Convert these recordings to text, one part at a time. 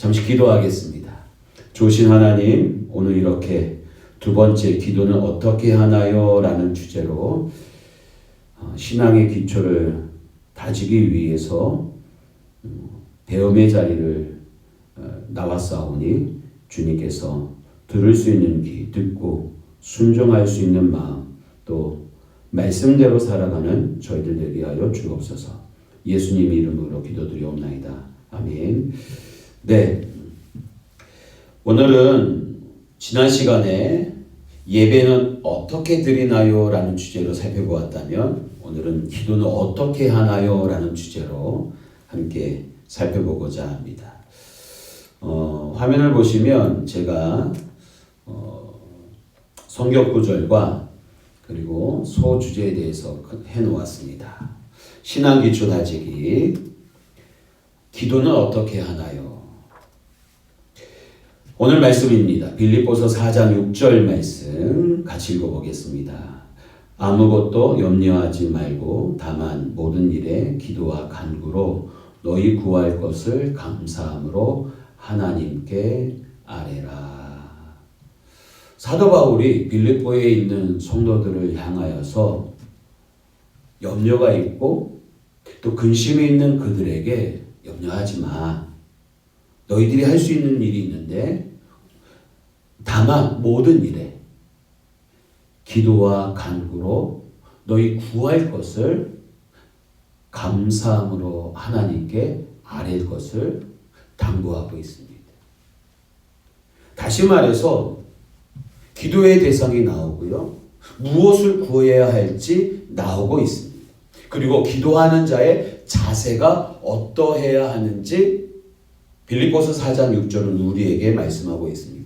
잠시 기도하겠습니다. 좋으신 하나님, 오늘 이렇게 두 번째 기도는 어떻게 하나요? 라는 주제로 신앙의 기초를 다지기 위해서 배움의 자리를 나왔사오니 주님께서 들을 수 있는 귀, 듣고 순종할 수 있는 마음, 또 말씀대로 살아가는 저희들 되게 하여 주옵소서. 예수님 이름으로 기도드리옵나이다. 아멘. 네, 오늘은 지난 시간에 예배는 어떻게 드리나요? 라는 주제로 살펴보았다면 오늘은 기도는 어떻게 하나요? 라는 주제로 함께 살펴보고자 합니다. 화면을 보시면 제가 성경 구절과 그리고 소주제에 대해서 해놓았습니다. 신앙기초 다지기, 기도는 어떻게 하나요? 오늘 말씀입니다. 빌립보서 4장 6절 말씀 같이 읽어보겠습니다. 아무것도 염려하지 말고 다만 모든 일에 기도와 간구로 너희 구할 것을 감사함으로 하나님께 아뢰라. 사도 바울이 빌립보에 있는 성도들을 향하여서 염려가 있고 또 근심이 있는 그들에게 염려하지 마. 너희들이 할 수 있는 일이 있는데 다만 모든 일에 기도와 간구로 너희 구할 것을 감사함으로 하나님께 아뢰일 것을 당부하고 있습니다. 다시 말해서 기도의 대상이 나오고요. 무엇을 구해야 할지 나오고 있습니다. 그리고 기도하는 자의 자세가 어떠해야 하는지 빌립보서 4장 6절은 우리에게 말씀하고 있습니다.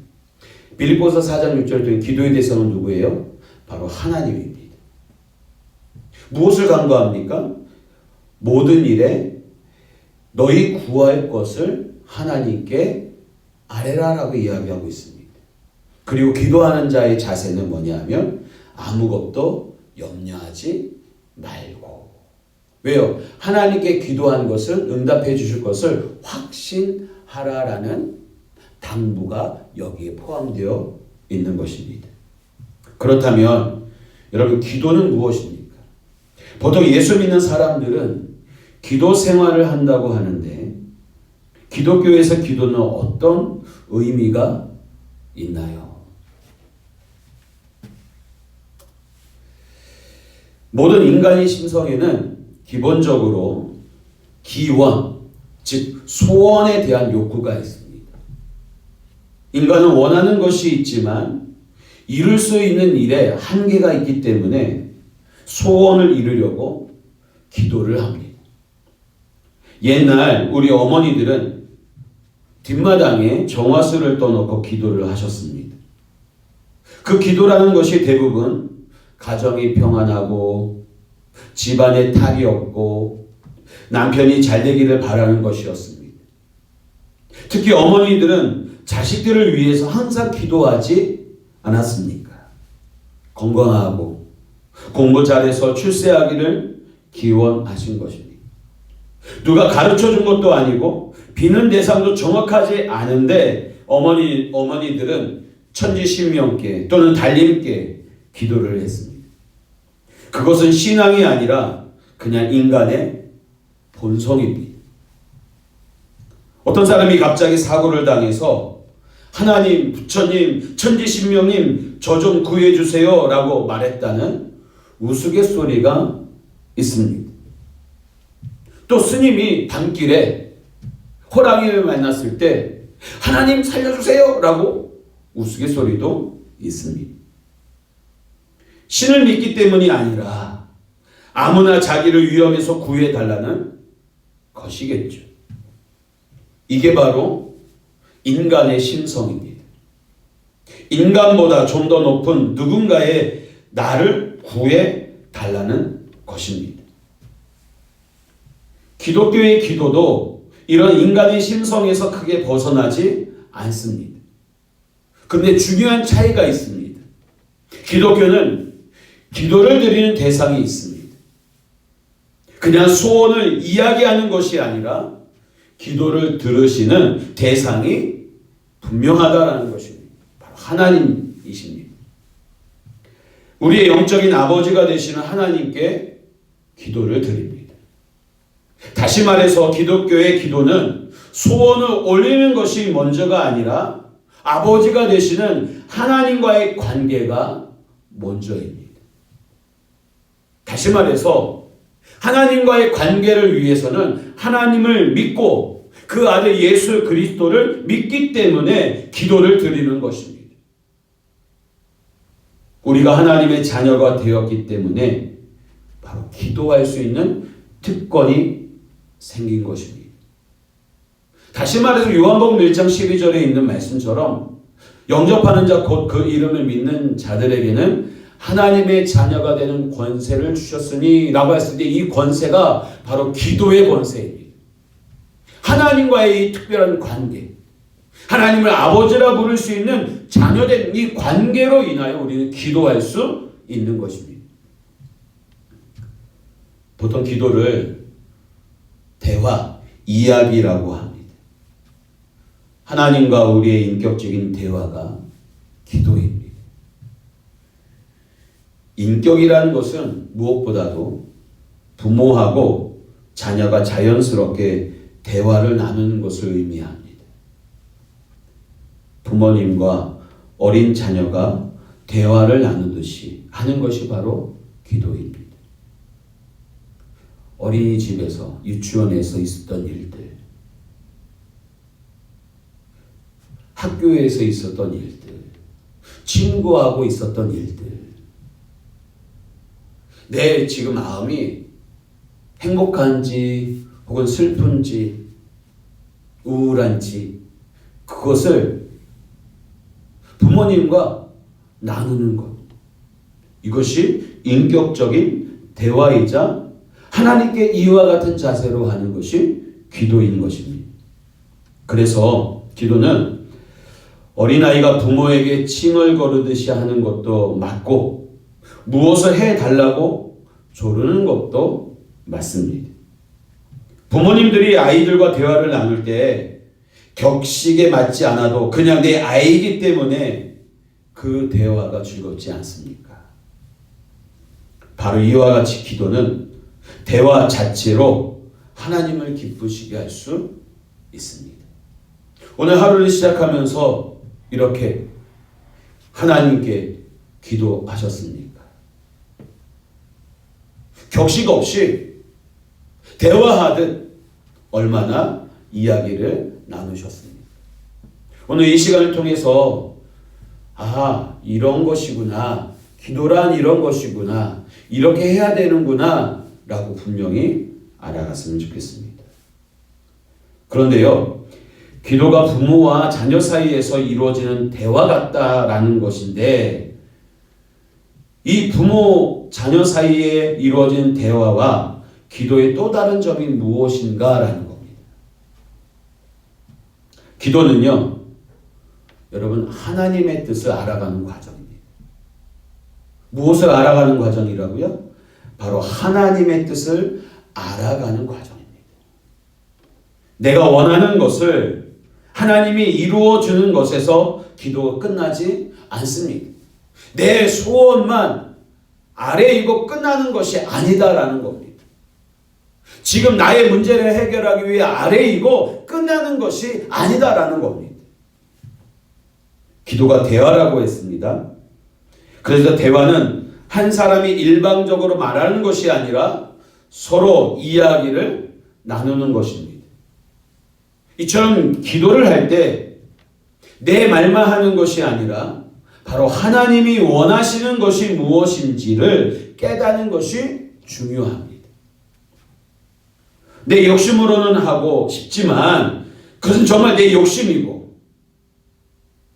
빌립보서 4장 6절 등 기도의 대상은 누구예요? 바로 하나님입니다. 무엇을 간구합니까? 모든 일에 너희 구할 것을 하나님께 아뢰라라고 이야기하고 있습니다. 그리고 기도하는 자의 자세는 뭐냐면 아무것도 염려하지 말고. 왜요? 하나님께 기도한 것을 응답해 주실 것을 확신하라라는 당부가 여기에 포함되어 있는 것입니다. 그렇다면 여러분, 기도는 무엇입니까? 보통 예수 믿는 사람들은 기도 생활을 한다고 하는데 기독교에서 기도는 어떤 의미가 있나요? 모든 인간의 심성에는 기본적으로 기원, 즉 소원에 대한 욕구가 있습니다. 인간은 원하는 것이 있지만 이룰 수 있는 일에 한계가 있기 때문에 소원을 이루려고 기도를 합니다. 옛날 우리 어머니들은 뒷마당에 정화수를 떠놓고 기도를 하셨습니다. 그 기도라는 것이 대부분 가정이 평안하고 집안에 탈이 없고 남편이 잘 되기를 바라는 것이었습니다. 특히 어머니들은 자식들을 위해서 항상 기도하지 않았습니까? 건강하고 공부 잘해서 출세하기를 기원하신 것입니다. 누가 가르쳐 준 것도 아니고 비는 대상도 정확하지 않은데 어머니들은 천지신명께 또는 달님께 기도를 했습니다. 그것은 신앙이 아니라 그냥 인간의 본성입니다. 어떤 사람이 갑자기 사고를 당해서 하나님, 부처님, 천지신명님 저 좀 구해주세요 라고 말했다는 우스갯소리가 있습니다. 또 스님이 밤길에 호랑이를 만났을 때 하나님 살려주세요 라고 우스갯소리도 있습니다. 신을 믿기 때문이 아니라 아무나 자기를 위험에서 구해달라는 것이겠죠. 이게 바로 인간의 심성입니다. 인간보다 좀 더 높은 누군가의 나를 구해달라는 것입니다. 기독교의 기도도 이런 인간의 심성에서 크게 벗어나지 않습니다. 그런데 중요한 차이가 있습니다. 기독교는 기도를 드리는 대상이 있습니다. 그냥 소원을 이야기하는 것이 아니라 기도를 들으시는 대상이 분명하다라는 것입니다. 바로 하나님이십니다. 우리의 영적인 아버지가 되시는 하나님께 기도를 드립니다. 다시 말해서 기독교의 기도는 소원을 올리는 것이 먼저가 아니라 아버지가 되시는 하나님과의 관계가 먼저입니다. 다시 말해서 하나님과의 관계를 위해서는 하나님을 믿고 그 아들 예수 그리스도를 믿기 때문에 기도를 드리는 것입니다. 우리가 하나님의 자녀가 되었기 때문에 바로 기도할 수 있는 특권이 생긴 것입니다. 다시 말해서 요한복음 1장 12절에 있는 말씀처럼 영접하는 자 곧 그 이름을 믿는 자들에게는 하나님의 자녀가 되는 권세를 주셨으니 라고 했을 때 이 권세가 바로 기도의 권세입니다. 하나님과의 이 특별한 관계, 하나님을 아버지라 부를 수 있는 자녀된 이 관계로 인하여 우리는 기도할 수 있는 것입니다. 보통 기도를 대화, 이야기라고 합니다. 하나님과 우리의 인격적인 대화가 기도입니다. 인격이라는 것은 무엇보다도 부모하고 자녀가 자연스럽게 대화를 나누는 것을 의미합니다. 부모님과 어린 자녀가 대화를 나누듯이 하는 것이 바로 기도입니다. 어린이집에서, 유치원에서 있었던 일들, 학교에서 있었던 일들, 친구하고 있었던 일들, 내 지금 마음이 행복한지 혹은 슬픈지 우울한지 그것을 부모님과 나누는 것, 이것이 인격적인 대화이자 하나님께 이와 같은 자세로 하는 것이 기도인 것입니다. 그래서 기도는 어린아이가 부모에게 칭을 거르듯이 하는 것도 맞고 무엇을 해달라고 조르는 것도 맞습니다. 부모님들이 아이들과 대화를 나눌 때 격식에 맞지 않아도 그냥 내 아이이기 때문에 그 대화가 즐겁지 않습니까? 바로 이와 같이 기도는 대화 자체로 하나님을 기쁘시게 할 수 있습니다. 오늘 하루를 시작하면서 이렇게 하나님께 기도하셨습니까? 격식 없이 대화하듯 얼마나 이야기를 나누셨습니까? 오늘 이 시간을 통해서 이런 것이구나, 기도란 이런 것이구나, 이렇게 해야 되는구나 라고 분명히 알아갔으면 좋겠습니다. 그런데요, 기도가 부모와 자녀 사이에서 이루어지는 대화 같다라는 것인데, 이 부모, 자녀 사이에 이루어지는 대화와 기도의 또 다른 점이 무엇인가라는 겁니다. 기도는요, 여러분, 하나님의 뜻을 알아가는 과정입니다. 무엇을 알아가는 과정이라고요? 바로 하나님의 뜻을 알아가는 과정입니다. 내가 원하는 것을 하나님이 이루어주는 것에서 기도가 끝나지 않습니다. 내 소원만 아래이고 끝나는 것이 아니다라는 겁니다. 지금 나의 문제를 해결하기 위해 아래이고 끝나는 것이 아니다라는 겁니다. 기도가 대화라고 했습니다. 그래서 대화는 한 사람이 일방적으로 말하는 것이 아니라 서로 이야기를 나누는 것입니다. 이처럼 기도를 할 때 내 말만 하는 것이 아니라 바로 하나님이 원하시는 것이 무엇인지를 깨닫는 것이 중요합니다. 내 욕심으로는 하고 싶지만 그것은 정말 내 욕심이고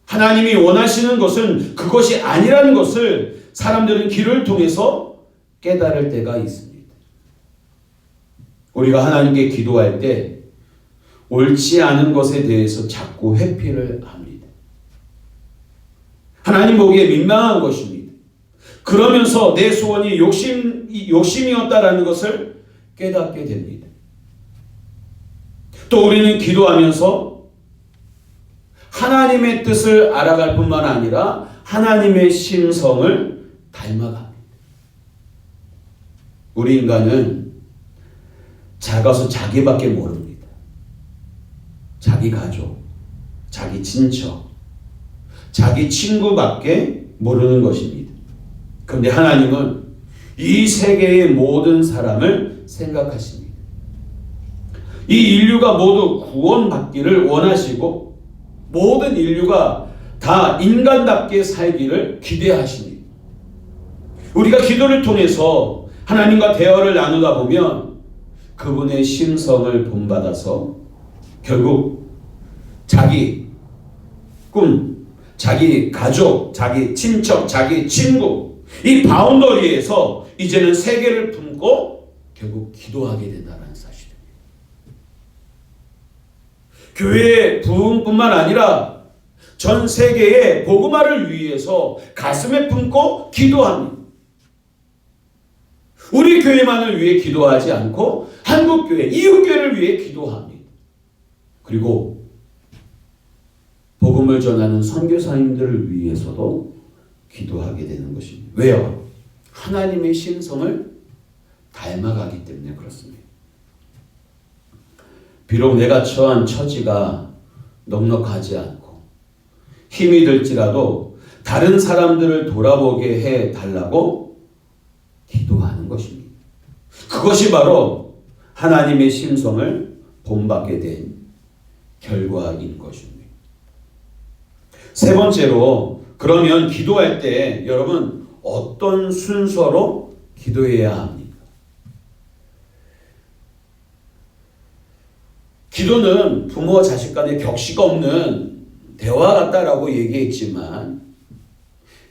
하나님이 원하시는 것은 그것이 아니라는 것을 사람들은 기도를 통해서 깨달을 때가 있습니다. 우리가 하나님께 기도할 때 옳지 않은 것에 대해서 자꾸 회피를 합니다. 하나님 보기에 민망한 것입니다. 그러면서 내 소원이 욕심이었다라는 것을 깨닫게 됩니다. 또 우리는 기도하면서 하나님의 뜻을 알아갈 뿐만 아니라 하나님의 심성을 닮아갑니다. 우리 인간은 작아서 자기밖에 모릅니다. 자기 가족, 자기 친척, 자기 친구밖에 모르는 것입니다. 그런데 하나님은 이 세계의 모든 사람을 생각하십니다. 이 인류가 모두 구원받기를 원하시고 모든 인류가 다 인간답게 살기를 기대하십니다. 우리가 기도를 통해서 하나님과 대화를 나누다 보면 그분의 심성을 본받아서 결국 자기 꿈, 자기 가족, 자기 친척, 자기 친구 이 바운더리에서 이제는 세계를 품고 결국 기도하게 된다는 사실입니다. 교회의 부흥뿐만 아니라 전 세계의 복음화를 위해서 가슴에 품고 기도합니다. 우리 교회만을 위해 기도하지 않고 한국교회, 이웃교회를 위해 기도합니다. 그리고 복음을 전하는 선교사님들을 위해서도 기도하게 되는 것입니다. 왜요? 하나님의 심성을 닮아가기 때문에 그렇습니다. 비록 내가 처한 처지가 넉넉하지 않고 힘이 들지라도 다른 사람들을 돌아보게 해달라고 기도하는 것입니다. 그것이 바로 하나님의 심성을 본받게 된 결과인 것입니다. 세 번째로, 그러면 기도할 때 여러분 어떤 순서로 기도해야 합니까? 기도는 부모와 자식 간의 격식 없는 대화 같다라고 얘기했지만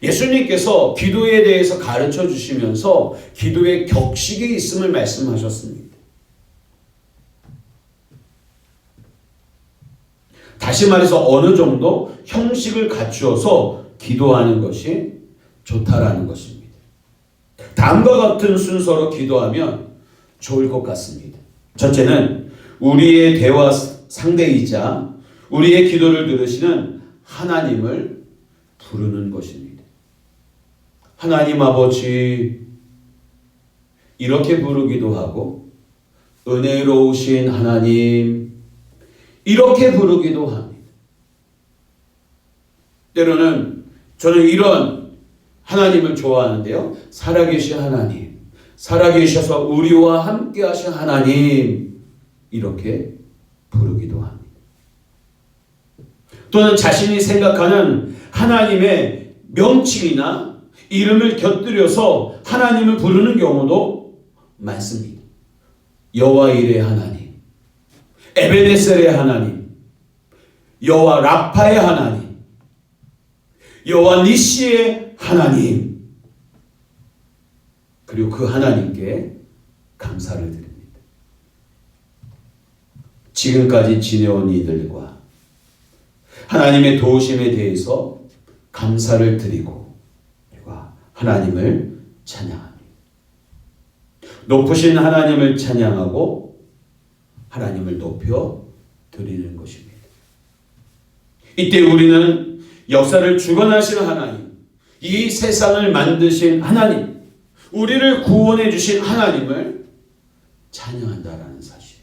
예수님께서 기도에 대해서 가르쳐 주시면서 기도의 격식이 있음을 말씀하셨습니다. 다시 말해서 어느 정도 형식을 갖추어서 기도하는 것이 좋다라는 것입니다. 다음과 같은 순서로 기도하면 좋을 것 같습니다. 첫째는 우리의 대화 상대이자 우리의 기도를 들으시는 하나님을 부르는 것입니다. 하나님 아버지 이렇게 부르기도 하고 은혜로우신 하나님 이렇게 부르기도 합니다. 때로는 저는 이런 하나님을 좋아하는데요. 살아계신 하나님, 살아계셔서 우리와 함께 하신 하나님 이렇게 부르기도 합니다. 또는 자신이 생각하는 하나님의 명칭이나 이름을 곁들여서 하나님을 부르는 경우도 많습니다. 여호와 이레 하나님, 에베네셀의 하나님, 여호와 라파의 하나님, 여호와 니시의 하나님, 그리고 그 하나님께 감사를 드립니다. 지금까지 지내온 이들과 하나님의 도우심에 대해서 감사를 드리고 하나님을 찬양합니다. 높으신 하나님을 찬양하고 하나님을 높여 드리는 것입니다. 이때 우리는 역사를 주관하시는 하나님, 이 세상을 만드신 하나님, 우리를 구원해 주신 하나님을 찬양한다라는 사실.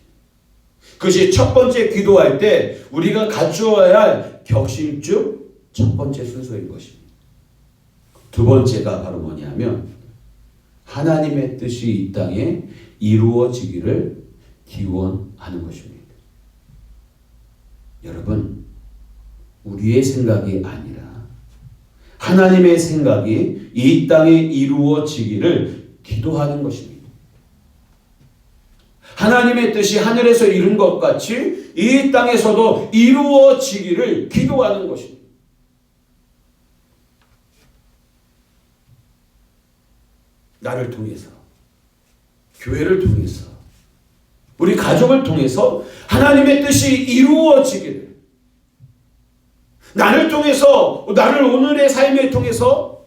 그것이 첫 번째 기도할 때 우리가 갖추어야 할 격식 중 첫 번째 순서인 것입니다. 두 번째가 바로 뭐냐면 하나님의 뜻이 이 땅에 이루어지기를 기원하는 것입니다. 여러분, 우리의 생각이 아니라 하나님의 생각이 이 땅에 이루어지기를 기도하는 것입니다. 하나님의 뜻이 하늘에서 이룬 것 같이 이 땅에서도 이루어지기를 기도하는 것입니다. 나를 통해서, 교회를 통해서, 우리 가족을 통해서 하나님의 뜻이 이루어지기를, 나를 통해서, 나를 오늘의 삶에 통해서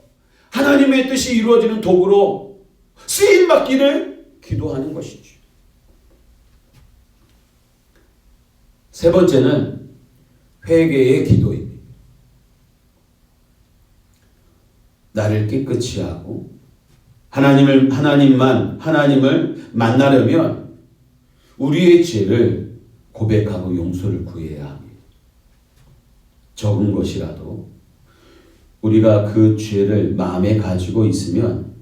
하나님의 뜻이 이루어지는 도구로 쓰임받기를 기도하는 것이죠. 세 번째는 회개의 기도입니다. 나를 깨끗이 하고 하나님을 만나려면 우리의 죄를 고백하고 용서를 구해야 합니다. 적은 것이라도 우리가 그 죄를 마음에 가지고 있으면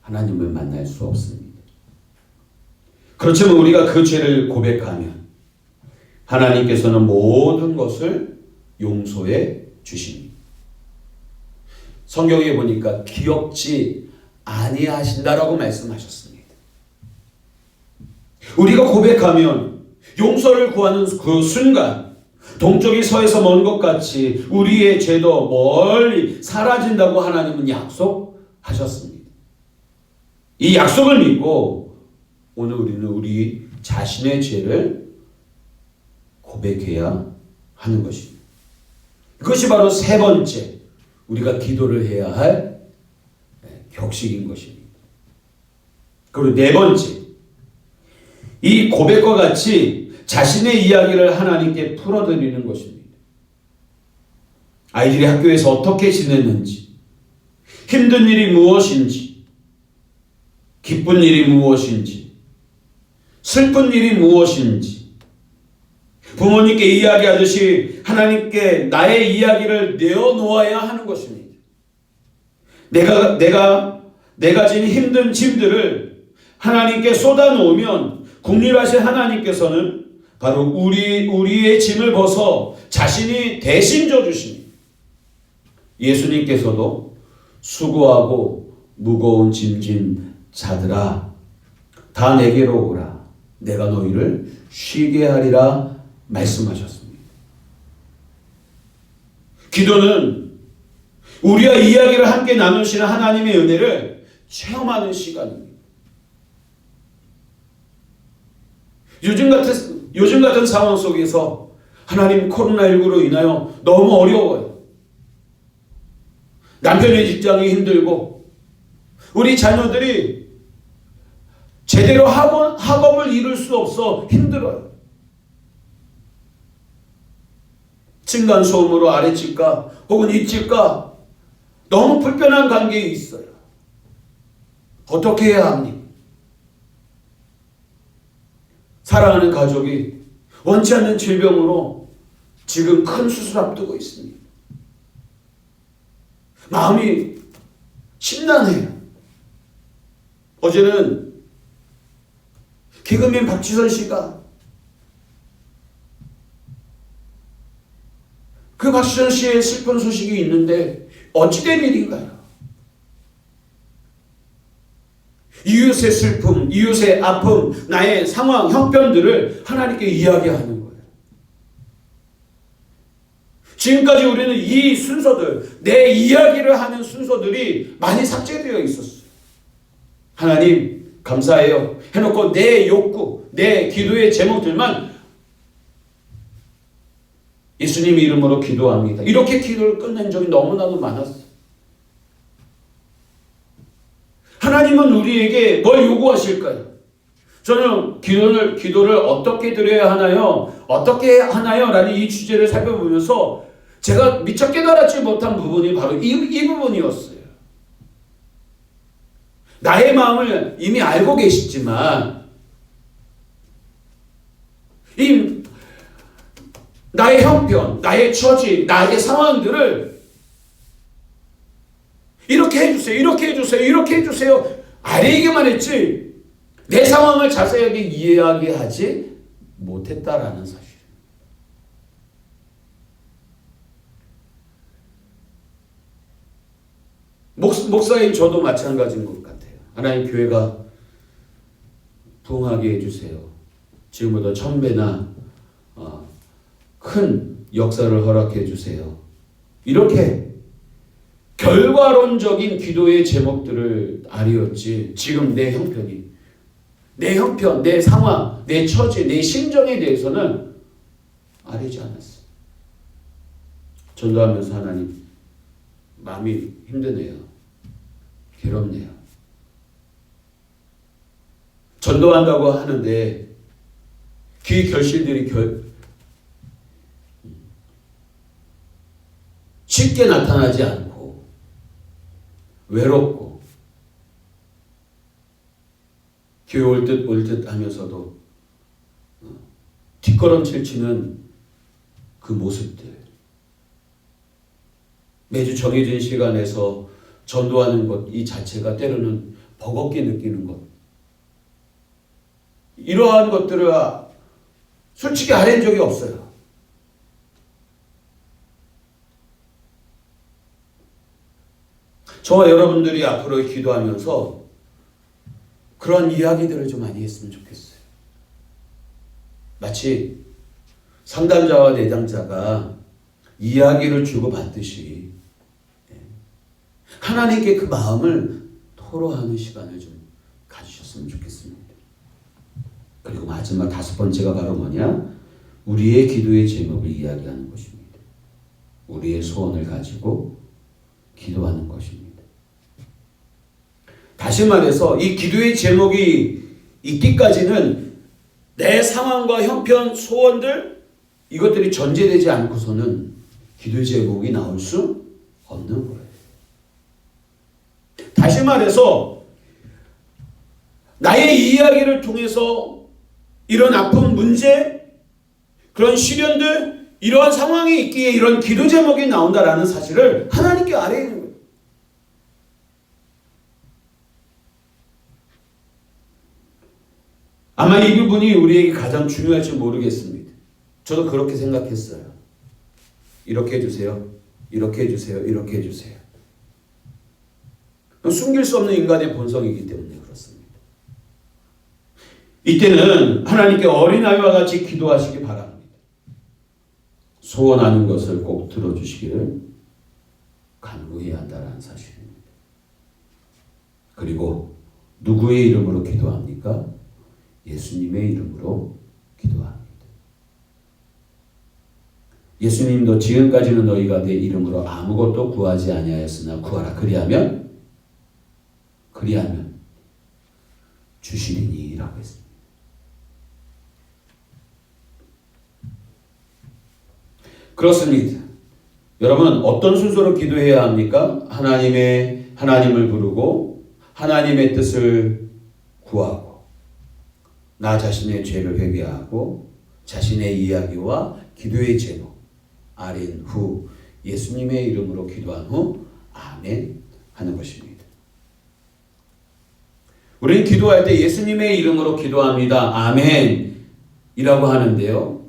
하나님을 만날 수 없습니다. 그렇지만 우리가 그 죄를 고백하면 하나님께서는 모든 것을 용서해 주십니다. 성경에 보니까 기억지 아니하신다라고 말씀하셨습니다. 우리가 고백하면 용서를 구하는 그 순간 동쪽이 서에서 먼 것 같이 우리의 죄도 멀리 사라진다고 하나님은 약속하셨습니다. 이 약속을 믿고 오늘 우리는 우리 자신의 죄를 고백해야 하는 것입니다. 그것이 바로 세 번째 우리가 기도를 해야 할 격식인 것입니다. 그리고 네 번째, 이 고백과 같이 자신의 이야기를 하나님께 풀어드리는 것입니다. 아이들이 학교에서 어떻게 지냈는지, 힘든 일이 무엇인지, 기쁜 일이 무엇인지, 슬픈 일이 무엇인지, 부모님께 이야기하듯이 하나님께 나의 이야기를 내어놓아야 하는 것입니다. 내가 진 힘든 짐들을 하나님께 쏟아놓으면 국률하신 하나님께서는 바로 우리의 짐을 벗어 자신이 대신 져주십니다. 예수님께서도 수고하고 무거운 짐진 자들아 다 내게로 오라 내가 너희를 쉬게 하리라 말씀하셨습니다. 기도는 우리와 이야기를 함께 나누시는 하나님의 은혜를 체험하는 시간입니다. 요즘 같은 상황 속에서 하나님 코로나19로 인하여 너무 어려워요. 남편의 직장이 힘들고 우리 자녀들이 제대로 학업을 이룰 수 없어 힘들어요. 층간소음으로 아랫집과 혹은 윗집과 너무 불편한 관계에 있어요. 어떻게 해야 합니까? 사랑하는 가족이 원치 않는 질병으로 지금 큰 수술 앞두고 있습니다. 마음이 심란해요. 어제는 개그맨 박지선 씨가 그 박지선 씨의 슬픈 소식이 있는데 어찌된 일인가요? 이웃의 슬픔, 이웃의 아픔, 나의 상황, 형편들을 하나님께 이야기하는 거예요. 지금까지 우리는 이 순서들, 내 이야기를 하는 순서들이 많이 삭제되어 있었어요. 하나님 감사해요 해놓고 내 욕구, 내 기도의 제목들만 예수님 이름으로 기도합니다. 이렇게 기도를 끝낸 적이 너무나도 많았어요. 하나님은 우리에게 뭘 요구하실까요? 저는 기도를 어떻게 드려야 하나요? 어떻게 하나요? 라는 이 주제를 살펴보면서 제가 미처 깨달았지 못한 부분이 바로 이 부분이었어요. 나의 마음을 이미 알고 계시지만 나의 형편, 나의 처지, 나의 상황들을 이렇게 해주세요, 이렇게 해주세요, 이렇게 해주세요 아뢰기만 했지 내 상황을 자세하게 이야기하지 못했다라는 사실. 목사인 저도 마찬가지인 것 같아요. 하나님 교회가 부흥하게 해주세요. 지금보다 1000배나 큰 역사를 허락해 주세요. 이렇게 결과론적인 기도의 제목들을 아뢰었지 지금 내 형편이, 내 형편, 내 상황, 내 처지, 내 심정에 대해서는 아뢰지 않았어요. 전도하면서 하나님 마음이 힘드네요. 괴롭네요. 전도한다고 하는데 귀 결실들이 쉽게 나타나지 않고 외롭고 교회 올 듯 하면서도 뒷걸음질 치는 그 모습들, 매주 정해진 시간에서 전도하는 것 이 자체가 때로는 버겁게 느끼는 것, 이러한 것들을 솔직히 아는 적이 없어요. 저와 여러분들이 앞으로 기도하면서 그런 이야기들을 좀 많이 했으면 좋겠어요. 마치 상담자와 내담자가 이야기를 주고받듯이 하나님께 그 마음을 토로하는 시간을 좀 가지셨으면 좋겠습니다. 그리고 마지막 5번째가 바로 뭐냐? 우리의 기도의 제목을 이야기하는 것입니다. 우리의 소원을 가지고 기도하는 것입니다. 다시 말해서 이 기도의 제목이 있기까지는 내 상황과 형편, 소원들 이것들이 전제되지 않고서는 기도의 제목이 나올 수 없는 거예요. 다시 말해서 나의 이야기를 통해서 이런 아픔, 문제, 그런 시련들, 이러한 상황이 있기에 이런 기도 제목이 나온다라는 사실을 하나님께 알아야 하는 거예요. 아마 이 부분이 우리에게 가장 중요할지 모르겠습니다. 저도 그렇게 생각했어요. 이렇게 해주세요. 이렇게 해주세요. 이렇게 해주세요. 숨길 수 없는 인간의 본성이기 때문에 그렇습니다. 이때는 하나님께 어린아이와 같이 기도하시기 바랍니다. 소원하는 것을 꼭 들어주시기를 간구해야 한다는 사실입니다. 그리고 누구의 이름으로 기도합니까? 예수님의 이름으로 기도합니다. 예수님도 지금까지는 너희가 내 이름으로 아무것도 구하지 아니하였으나 구하라. 그리하면 주시리니 라고 했습니다. 그렇습니다. 여러분 어떤 순서로 기도해야 합니까? 하나님을 부르고 하나님의 뜻을 구하고 나 자신의 죄를 회개하고 자신의 이야기와 기도의 제목 아린 후 예수님의 이름으로 기도한 후 아멘 하는 것입니다. 우리는 기도할 때 예수님의 이름으로 기도합니다. 아멘 이라고 하는데요.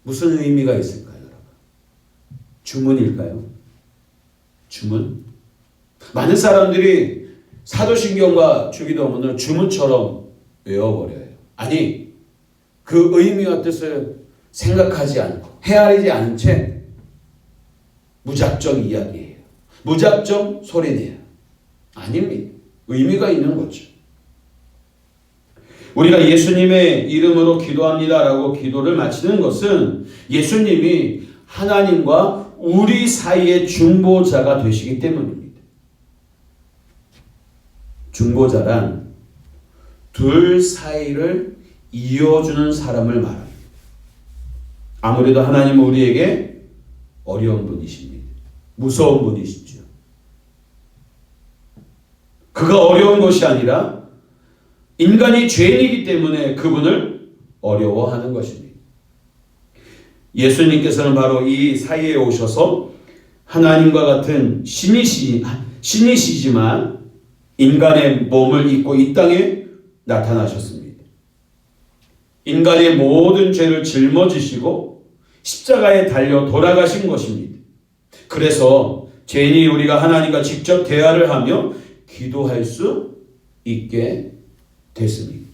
무슨 의미가 있을까요, 여러분? 주문일까요? 주문? 많은 사람들이 사도신경과 주기도문을 주문처럼 외워버려요. 아니, 그 의미와 뜻을 생각하지 않고 헤아리지 않은 채 무작정 이야기해요. 무작정 소리내요. 아닙니다. 의미가 있는 거죠. 우리가 예수님의 이름으로 기도합니다라고 기도를 마치는 것은 예수님이 하나님과 우리 사이의 중보자가 되시기 때문입니다. 중보자란 둘 사이를 이어주는 사람을 말합니다. 아무래도 하나님은 우리에게 어려운 분이십니다. 무서운 분이시죠. 그가 어려운 것이 아니라 인간이 죄인이기 때문에 그분을 어려워하는 것입니다. 예수님께서는 바로 이 사이에 오셔서 하나님과 같은 신이시지만 인간의 몸을 입고 이 땅에 나타나셨습니다. 인간의 모든 죄를 짊어지시고 십자가에 달려 돌아가신 것입니다. 그래서 죄인이 우리가 하나님과 직접 대화를 하며 기도할 수 있게 됐습니다.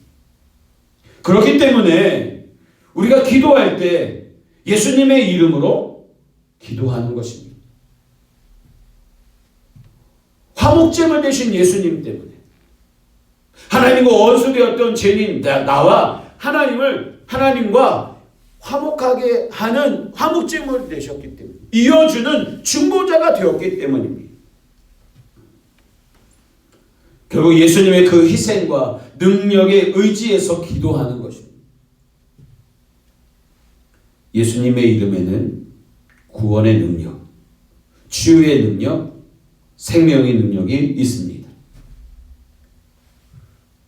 그렇기 때문에 우리가 기도할 때 예수님의 이름으로 기도하는 것입니다. 화목제물 되신 예수님 때문에 하나님과 원수되었던 죄인 나와 하나님과 화목하게 하는 화목제물이 되셨기 때문에 이어주는 중보자가 되었기 때문입니다. 결국 예수님의 그 희생과 능력에 의지해서 기도하는 것입니다. 예수님의 이름에는 구원의 능력, 치유의 능력, 생명의 능력이 있습니다.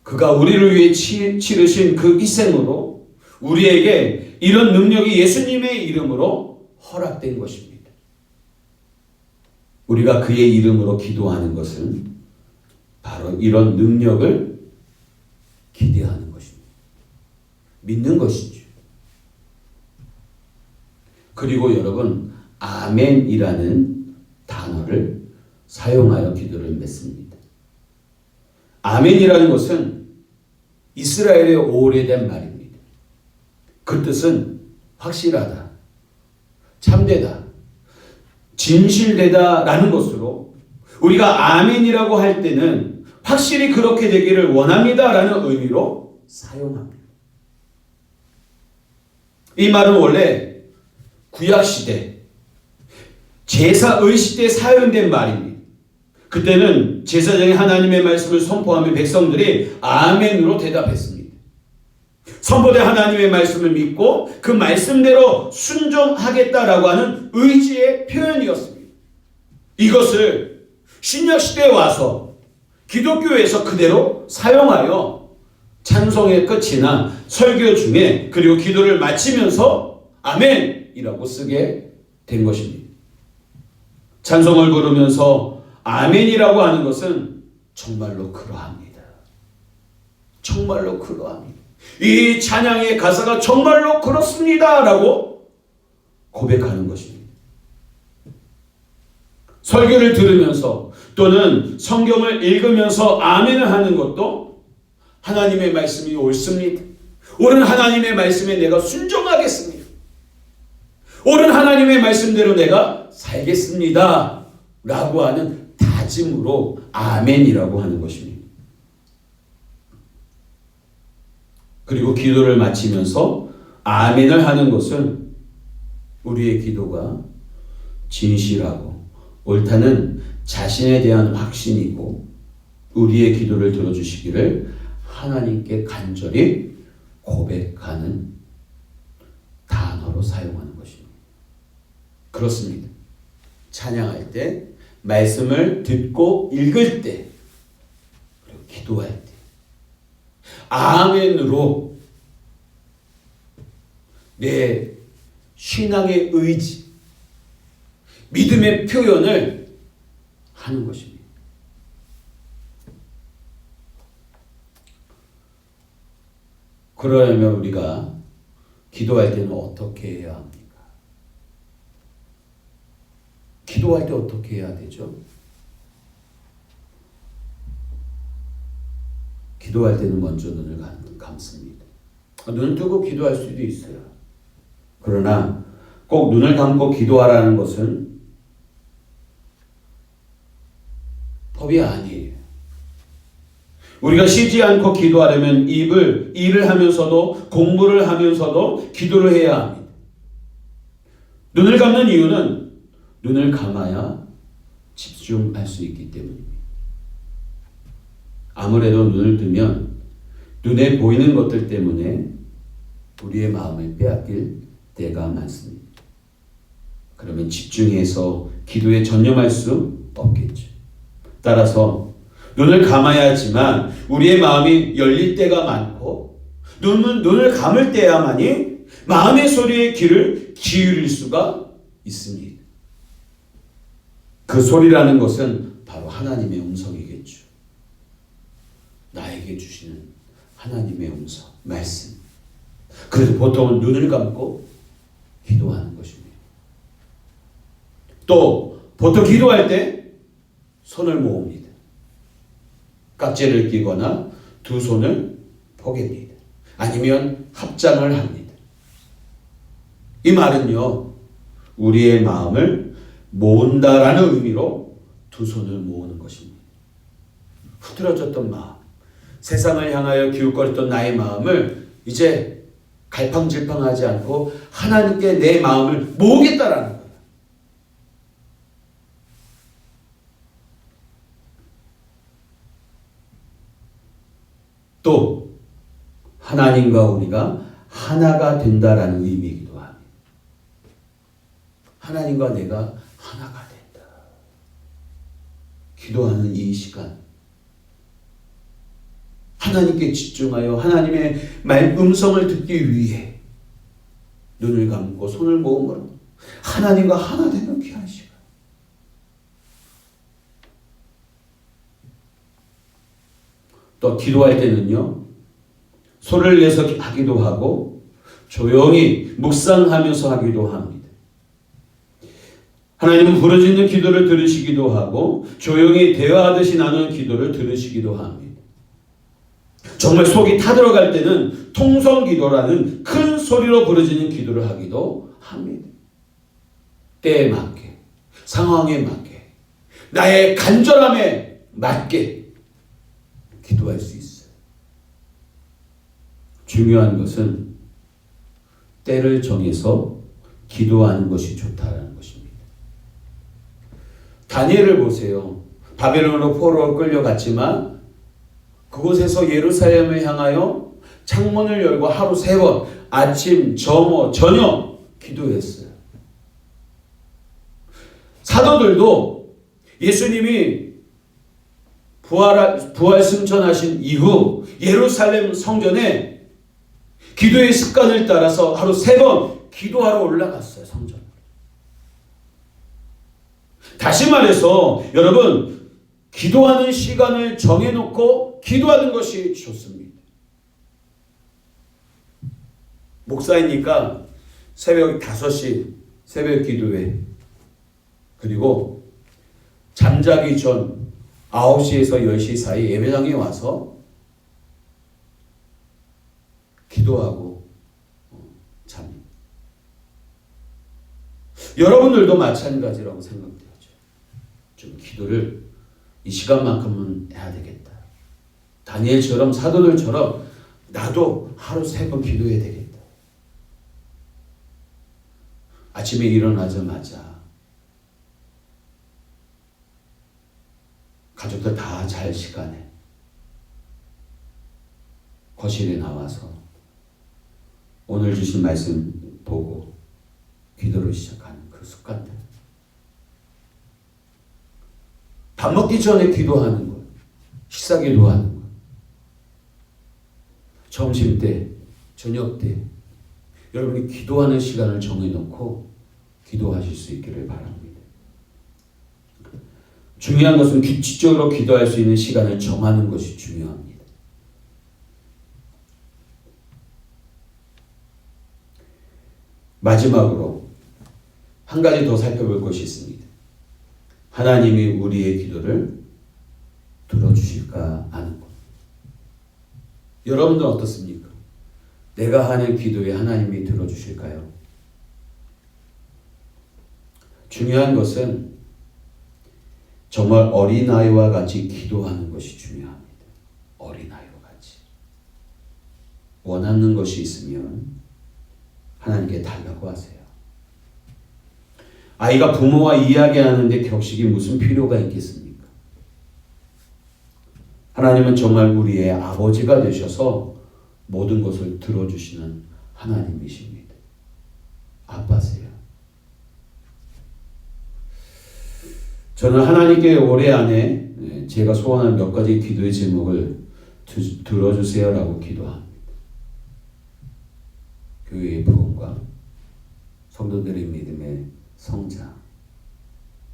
그가 우리를 위해 치르신 그 희생으로 우리에게 이런 능력이 예수님의 이름으로 허락된 것입니다. 우리가 그의 이름으로 기도하는 것은 바로 이런 능력을 기대하는 것입니다. 믿는 것이죠. 그리고 여러분, 아멘이라는 단어를 사용하여 기도를 맺습니다. 아멘이라는 것은 이스라엘의 오래된 말입니다. 그 뜻은 확실하다, 참되다, 진실되다 라는 것으로 우리가 아멘이라고 할 때는 확실히 그렇게 되기를 원합니다 라는 의미로 사용합니다. 이 말은 원래 구약시대, 제사의 시대에 사용된 말입니다. 그때는 제사장이 하나님의 말씀을 선포하면 백성들이 아멘으로 대답했습니다. 선포된 하나님의 말씀을 믿고 그 말씀대로 순종하겠다라고 하는 의지의 표현이었습니다. 이것을 신약시대에 와서 기독교에서 그대로 사용하여 찬송의 끝이나 설교 중에 그리고 기도를 마치면서 아멘이라고 쓰게 된 것입니다. 찬송을 부르면서 아멘이라고 하는 것은 정말로 그러합니다. 정말로 그러합니다. 이 찬양의 가사가 정말로 그렇습니다 라고 고백하는 것입니다. 설교를 들으면서 또는 성경을 읽으면서 아멘을 하는 것도 하나님의 말씀이 옳습니다. 옳은 하나님의 말씀에 내가 순종하겠습니다. 옳은 하나님의 말씀대로 내가 살겠습니다 라고 하는 다짐으로 아멘이라고 하는 것입니다. 그리고 기도를 마치면서 아멘을 하는 것은 우리의 기도가 진실하고 옳다는 자신에 대한 확신이고 우리의 기도를 들어주시기를 하나님께 간절히 고백하는 단어로 사용하는 것입니다. 그렇습니다. 찬양할 때, 말씀을 듣고 읽을 때, 그리고 기도할 때 아멘으로 내 신앙의 의지, 믿음의 표현을 하는 것입니다. 그러려면 우리가 기도할 때는 어떻게 해야 합니까? 기도할 때 어떻게 해야 되죠? 기도할 때는 먼저 눈을 감습니다. 눈을 뜨고 기도할 수도 있어요. 그러나 꼭 눈을 감고 기도하라는 것은 법이 아니에요. 우리가 쉬지 않고 기도하려면 일을 하면서도 공부를 하면서도 기도를 해야 합니다. 눈을 감는 이유는 눈을 감아야 집중할 수 있기 때문입니다. 아무래도 눈을 뜨면 눈에 보이는 것들 때문에 우리의 마음을 빼앗길 때가 많습니다. 그러면 집중해서 기도에 전념할 수 없겠죠. 따라서 눈을 감아야지만 우리의 마음이 열릴 때가 많고 눈을 감을 때야만이 마음의 소리에 귀를 기울일 수가 있습니다. 그 소리라는 것은 바로 하나님의 음성이겠죠. 나에게 주시는 하나님의 음성, 말씀. 그래서 보통은 눈을 감고 기도하는 것입니다. 또 보통 기도할 때 손을 모읍니다. 깍지를 끼거나 두 손을 포갭니다. 아니면 합장을 합니다. 이 말은요, 우리의 마음을 모은다라는 의미로 두 손을 모으는 것입니다. 흐트러졌던 마음, 세상을 향하여 기웃거렸던 나의 마음을 이제 갈팡질팡하지 않고 하나님께 내 마음을 모으겠다라는 거예요. 또 하나님과 우리가 하나가 된다라는 의미이기도 합니다. 하나님과 내가 하나가 된다. 기도하는 이 시간, 하나님께 집중하여 하나님의 음성을 듣기 위해 눈을 감고 손을 모음으로 하나님과 하나 되는 귀한 시간. 또 기도할 때는요, 소리를 내서 하기도 하고 조용히 묵상하면서 하기도 합니다. 하나님은 부르짖는 기도를 들으시기도 하고 조용히 대화하듯이 나누는 기도를 들으시기도 합니다. 정말 속이 타들어갈 때는 통성기도라는 큰 소리로 부르짖는 기도를 하기도 합니다. 때에 맞게, 상황에 맞게, 나의 간절함에 맞게 기도할 수 있어요. 중요한 것은 때를 정해서 기도하는 것이 좋다는 것입니다. 다니엘을 보세요. 바벨론으로 포로로 끌려갔지만 그곳에서 예루살렘을 향하여 창문을 열고 하루 3번 아침, 점호, 저녁 기도했어요. 사도들도 예수님이 부활 승천하신 이후 예루살렘 성전에 기도의 습관을 따라서 하루 3번 기도하러 올라갔어요. 성전. 다시 말해서 여러분, 기도하는 시간을 정해놓고 기도하는 것이 좋습니다. 목사이니까 새벽 5시 새벽 기도회, 그리고 잠자기 전 9시에서 10시 사이 예배당에 와서 기도하고 잡니다. 여러분들도 마찬가지라고 생각되죠. 좀 기도를 이 시간만큼은 해야 되겠다. 다니엘처럼 사도들처럼 나도 하루 3번 기도해야 되겠다. 아침에 일어나자마자 가족들 다 잘 시간에 거실에 나와서 오늘 주신 말씀 보고 기도를 시작하는 그 습관들. 밥 먹기 전에 기도하는 것, 식사 기도하는 것, 점심 때, 저녁 때 여러분이 기도하는 시간을 정해놓고 기도하실 수 있기를 바랍니다. 중요한 것은 규칙적으로 기도할 수 있는 시간을 정하는 것이 중요합니다. 마지막으로 한 가지 더 살펴볼 것이 있습니다. 하나님이 우리의 기도를 들어주실까 하는 것. 여러분들 어떻습니까? 내가 하는 기도에 하나님이 들어주실까요? 중요한 것은 정말 어린아이와 같이 기도하는 것이 중요합니다. 어린아이와 같이. 원하는 것이 있으면 하나님께 달라고 하세요. 아이가 부모와 이야기하는데 격식이 무슨 필요가 있겠습니까? 하나님은 정말 우리의 아버지가 되셔서 모든 것을 들어주시는 하나님이십니다. 아빠세요. 저는 하나님께 올해 안에 제가 소원한 몇 가지 기도의 제목을 들어주세요라고 기도합니다. 교회의 부흥과 성도들의 믿음의 성장,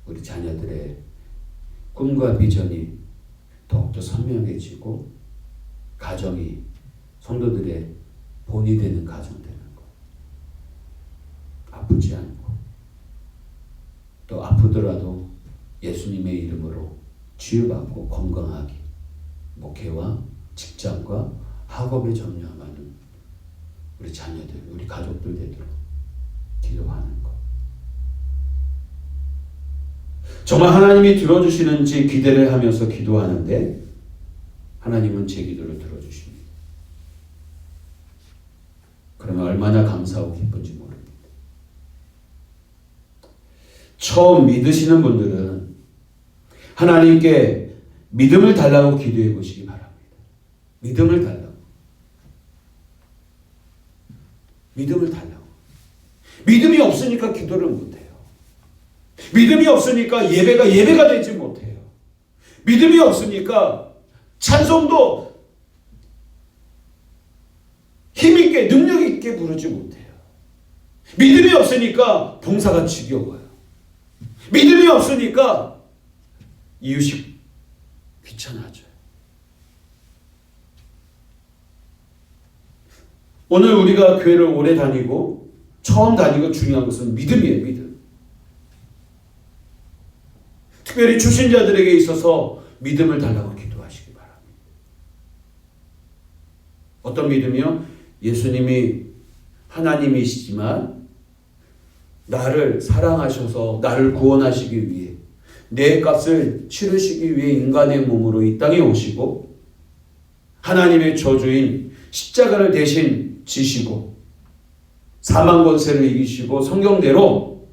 우리 자녀들의 꿈과 비전이 더욱더 선명해지고 가정이 성도들의 본이 되는 가정 되는 것, 아프지 않고 또 아프더라도 예수님의 이름으로 치유받고 건강하게 목회와 직장과 학업에 전념하는 우리 자녀들, 우리 가족들 되도록 기도하는 것. 정말 하나님이 들어주시는지 기대를 하면서 기도하는데 하나님은 제 기도를 들어주십니다. 그러면 얼마나 감사하고 기쁜지 모릅니다. 처음 믿으시는 분들은 하나님께 믿음을 달라고 기도해 보시기 바랍니다. 믿음을 달라고. 믿음을 달라고. 믿음이 없으니까 기도를 못해요. 믿음이 없으니까 예배가 되지 못해요. 믿음이 없으니까 찬송도 힘있게 능력있게 부르지 못해요. 믿음이 없으니까 봉사가 지겨워요. 믿음이 없으니까 이웃이 귀찮아져요. 오늘 우리가 교회를 오래 다니고 처음 다니고 중요한 것은 믿음이에요. 믿음. 특별히 추신자들에게 있어서 믿음을 달라고 기도하시기 바랍니다. 어떤 믿음이요? 예수님이 하나님이시지만 나를 사랑하셔서 나를 구원하시기 위해 내 값을 치르시기 위해 인간의 몸으로 이 땅에 오시고 하나님의 저주인 십자가를 대신 지시고 사망 권세를 이기시고 성경대로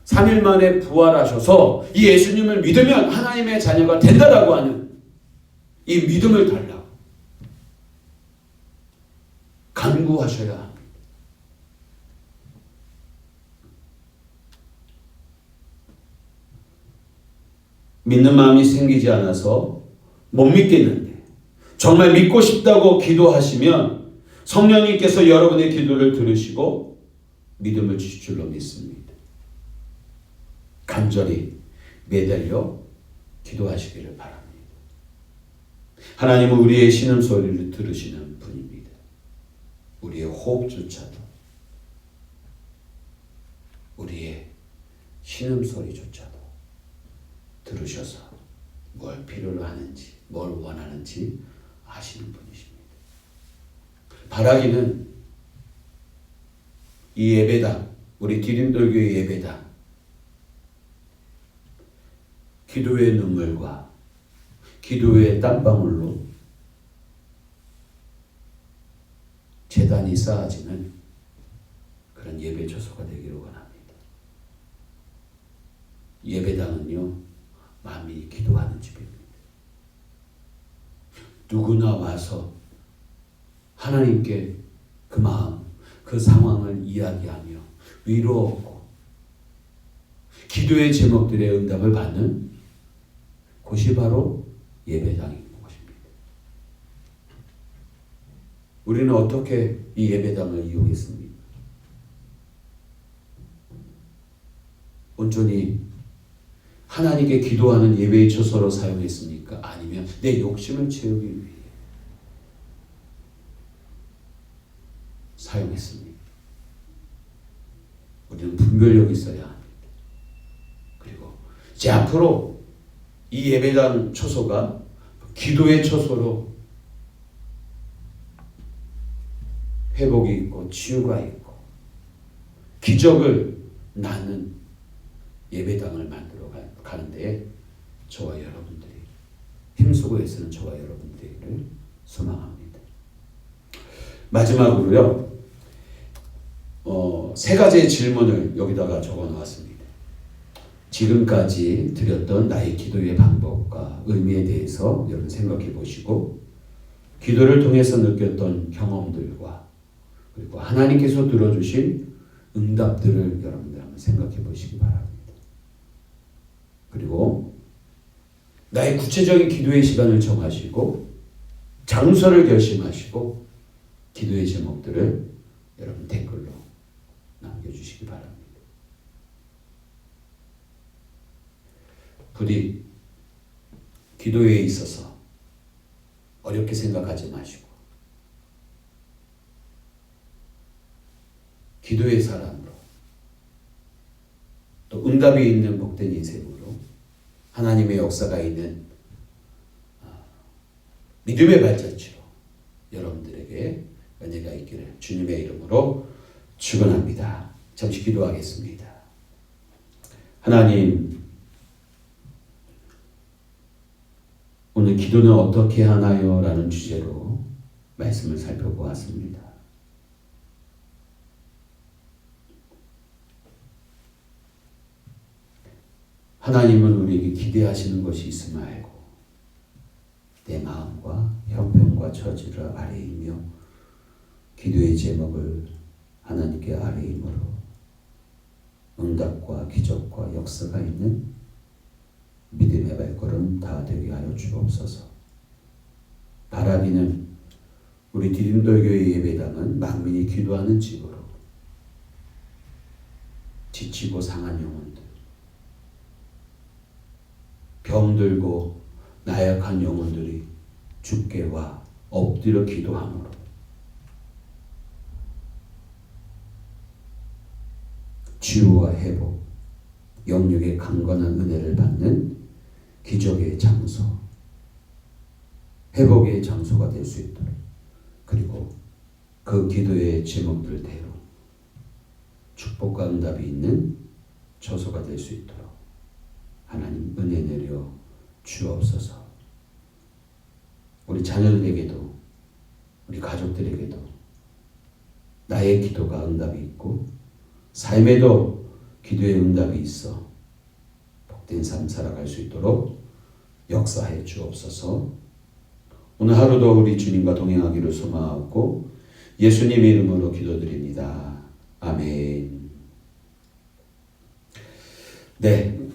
3일 만에 부활하셔서 이 예수님을 믿으면 하나님의 자녀가 된다라고 하는 이 믿음을 달라고 간구하셔야 합니다. 믿는 마음이 생기지 않아서 못 믿겠는데 정말 믿고 싶다고 기도하시면 성령님께서 여러분의 기도를 들으시고 믿음을 주실 줄로 믿습니다. 간절히 매달려 기도하시기를 바랍니다. 하나님은 우리의 신음소리를 들으시는 분입니다. 우리의 호흡조차도 우리의 신음소리조차도 들으셔서 뭘 필요로 하는지 뭘 원하는지 아시는 분이십니다. 바라기는 이 예배당, 우리 디딤돌교회 예배당, 기도의 눈물과 기도의 땀방울로 재단이 쌓아지는 그런 예배 처소가 되기를 원합니다. 예배당은요, 마음이 기도하는 집입니다. 누구나 와서 하나님께 그 마음, 그 상황을 이야기하며 위로 얻고 기도의 제목들의 응답을 받는 곳이 바로 예배당인 것입니다. 우리는 어떻게 이 예배당을 이용했습니까? 온전히 하나님께 기도하는 예배의 처소로 사용했습니까? 아니면 내 욕심을 채우기 위해 사용했습니다. 우리는 분별력이 있어야 합니다. 그리고 이제 앞으로 이 예배당 처소가 기도의 처소로 회복이 있고 치유가 있고 기적을 낳는 예배당을 만들어 가는데 저와 여러분들이 힘쓰고 애쓰는 저와 여러분들을 소망합니다. 마지막으로요. 세 가지의 질문을 여기다가 적어 놓았습니다. 지금까지 드렸던 나의 기도의 방법과 의미에 대해서 여러분 생각해 보시고 기도를 통해서 느꼈던 경험들과 그리고 하나님께서 들어주신 응답들을 여러분들 한번 생각해 보시기 바랍니다. 그리고 나의 구체적인 기도의 시간을 정하시고 장소를 결심하시고 기도의 제목들을 여러분 댓글로 남겨주시기 바랍니다. 부디 기도에 있어서 어렵게 생각하지 마시고 기도의 사람으로 또 응답이 있는 복된 인생으로 하나님의 역사가 있는 믿음의 발자취로 여러분들에게 은혜가 있기를 주님의 이름으로 축원합니다. 잠시 기도하겠습니다. 하나님, 오늘 기도는 어떻게 하나요? 라는 주제로 말씀을 살펴보았습니다. 하나님은 우리에게 기대하시는 것이 있음을 알고 내 마음과 형편과 처지를 아뢰이며 기도의 제목을 하나님께 아뢰임으로 응답과 기적과 역사가 있는 믿음의 발걸음 다 되게 하여 주옵소서. 바라기는 우리 디딤돌교회 예배당은 만민이 기도하는 집으로 지치고 상한 영혼들, 병들고 나약한 영혼들이 주께 와 엎드려 기도함으로 치유와 회복, 영육의 강건한 은혜를 받는 기적의 장소, 회복의 장소가 될 수 있도록, 그리고 그 기도의 제목들대로 축복과 응답이 있는 처소가 될 수 있도록 하나님 은혜 내려 주옵소서. 우리 자녀들에게도 우리 가족들에게도 나의 기도가 응답이 있고 삶에도 기도의 응답이 있어 복된 삶 살아갈 수 있도록 역사해 주옵소서. 오늘 하루도 우리 주님과 동행하기를 소망하고 예수님의 이름으로 기도드립니다. 아멘. 네,